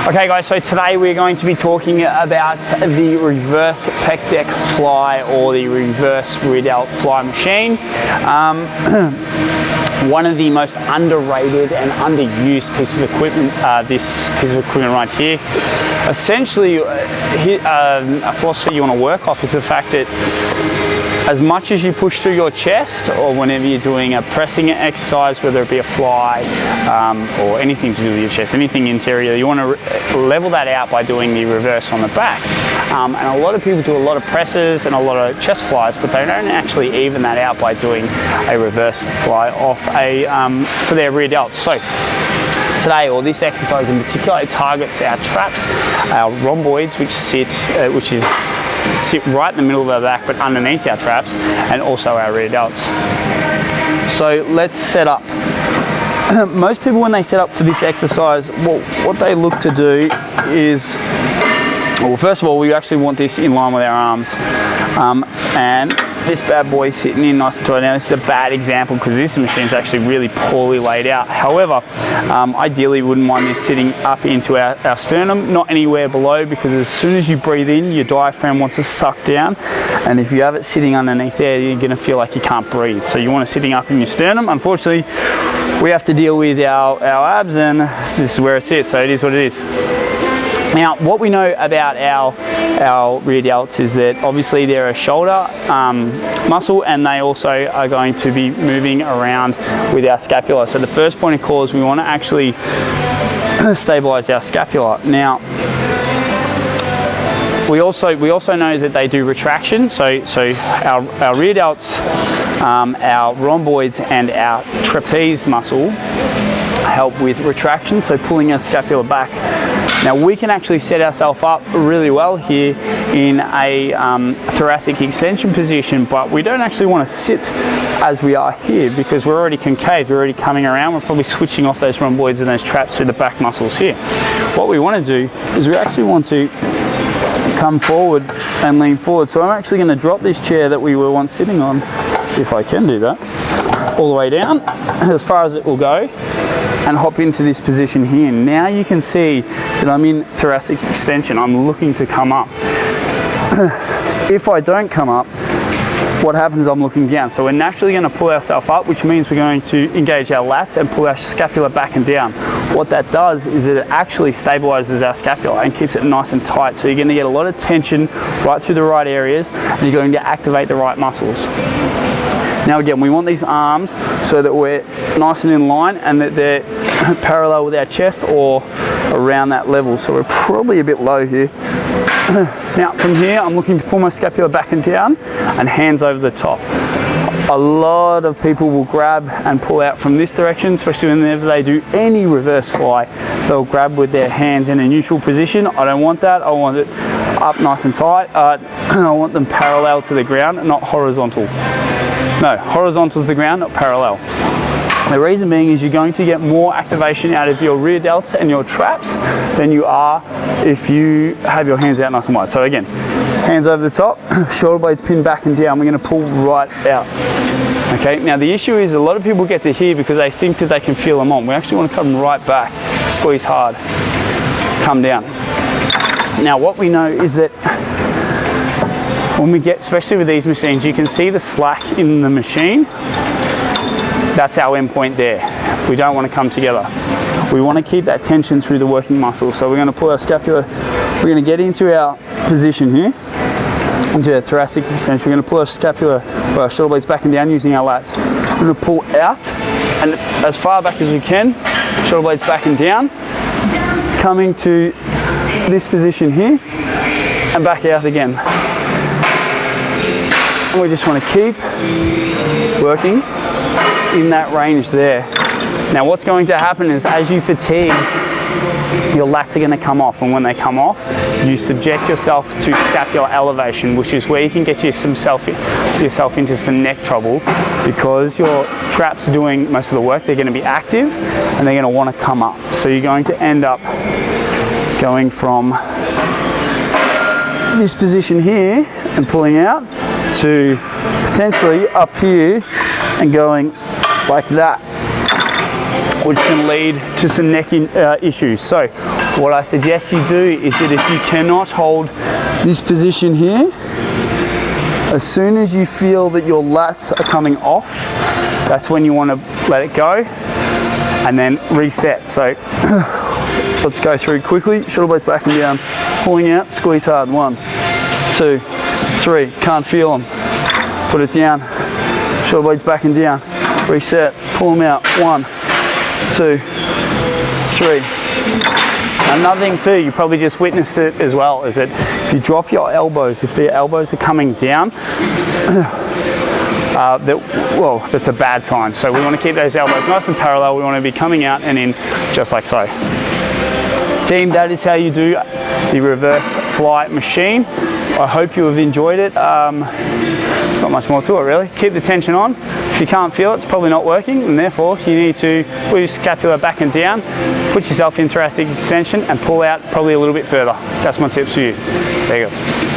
Okay guys, so today we're going to be talking about the reverse pec deck fly or the reverse rear delt fly machine. One of the most underrated and underused piece of equipment, this piece of equipment right here. Essentially, a philosophy you want to work off is the fact that as much as you push through your chest, or whenever you're doing a pressing exercise, whether it be a fly or anything to do with your chest, anything interior, you want to level that out by doing the reverse on the back. And a lot of people do a lot of presses and a lot of chest flies, but they don't actually even that out by doing a reverse fly off for their rear delt. So today, or this exercise in particular, it targets our traps, our rhomboids, which sit right in the middle of our back, but underneath our traps, and also our rear delts. So let's set up. Most people, when they set up for this exercise, well, what they look to do is, well, first of all, we actually want this in line with our arms, and this bad boy sitting in nice and tight. Now this is a bad example because this machine's actually really poorly laid out. However, ideally we wouldn't mind this sitting up into our sternum, not anywhere below, because as soon as you breathe in, your diaphragm wants to suck down, and if you have it sitting underneath there, you're going to feel like you can't breathe. So you want it sitting up in your sternum. Unfortunately, we have to deal with our abs, and this is where it sits, so it is what it is. Now, what we know about our rear delts is that obviously they're a shoulder muscle, and they also are going to be moving around with our scapula. So the first point of call is we want to actually stabilize our scapula. Now, we also know that they do retraction. So our rear delts, our rhomboids, and our trapeze muscle help with retraction, so pulling our scapula back. Now we can actually set ourselves up really well here in a thoracic extension position, but we don't actually want to sit as we are here because we're already concave, we're already coming around, we're probably switching off those rhomboids and those traps through the back muscles here. What we want to do is we actually want to come forward and lean forward. So I'm actually going to drop this chair that we were once sitting on, if I can do that, all the way down as far as it will go, and hop into this position here. Now you can see that I'm in thoracic extension. I'm looking to come up. If I don't come up, what happens is I'm looking down. So we're naturally going to pull ourselves up, which means we're going to engage our lats and pull our scapula back and down. What that does is that it actually stabilizes our scapula and keeps it nice and tight. So you're going to get a lot of tension right through the right areas, and you're going to activate the right muscles. Now again, we want these arms so that we're nice and in line and that they're parallel with our chest or around that level. So we're probably a bit low here. Now from here, I'm looking to pull my scapula back and down and hands over the top. A lot of people will grab and pull out from this direction, especially whenever they do any reverse fly. They'll grab with their hands in a neutral position. I don't want that. I want it up nice and tight. I want them parallel to the ground, not horizontal. No, horizontal to the ground, not parallel. The reason being is you're going to get more activation out of your rear delts and your traps than you are if you have your hands out nice and wide. So again, hands over the top, shoulder blades pinned back and down. We're going to pull right out. Okay, now the issue is a lot of people get to here because they think that they can feel them on. We actually want to come right back, squeeze hard, come down. Now what we know is that when we get, especially with these machines, you can see the slack in the machine. That's our end point there. We don't want to come together. We want to keep that tension through the working muscles. So we're going to pull our scapula, we're going to get into our position here, into our thoracic extension. We're going to pull our scapula, or our shoulder blades back and down using our lats. We're going to pull out and as far back as we can, shoulder blades back and down, coming to this position here and back out again. We just want to keep working in that range there. Now what's going to happen is as you fatigue, your lats are going to come off, and when they come off, you subject yourself to scapular elevation, which is where you can get yourself into some neck trouble because your traps are doing most of the work. They're going to be active and they're going to want to come up. So you're going to end up going from this position here and pulling out to potentially up here and going like that, which can lead to some neck issues. So what I suggest you do is that if you cannot hold this position here, as soon as you feel that your lats are coming off, that's when you want to let it go and then reset. So let's go through quickly. Shoulder blades back and down, pulling out, squeeze hard. 1, 2, 3, can't feel them. Put it down, shoulder blades back and down, reset, pull them out. 1, 2, 3. Another thing too, you probably just witnessed it as well, is that if you drop your elbows, if the elbows are coming down, that's a bad sign. So we want to keep those elbows nice and parallel. We want to be coming out and in just like so. Team, that is how you do the reverse fly machine. I hope you have enjoyed it. There's not much more to it really. Keep the tension on. If you can't feel it, it's probably not working, and therefore you need to move your scapula back and down, put yourself in thoracic extension and pull out probably a little bit further. That's my tips for you. There you go.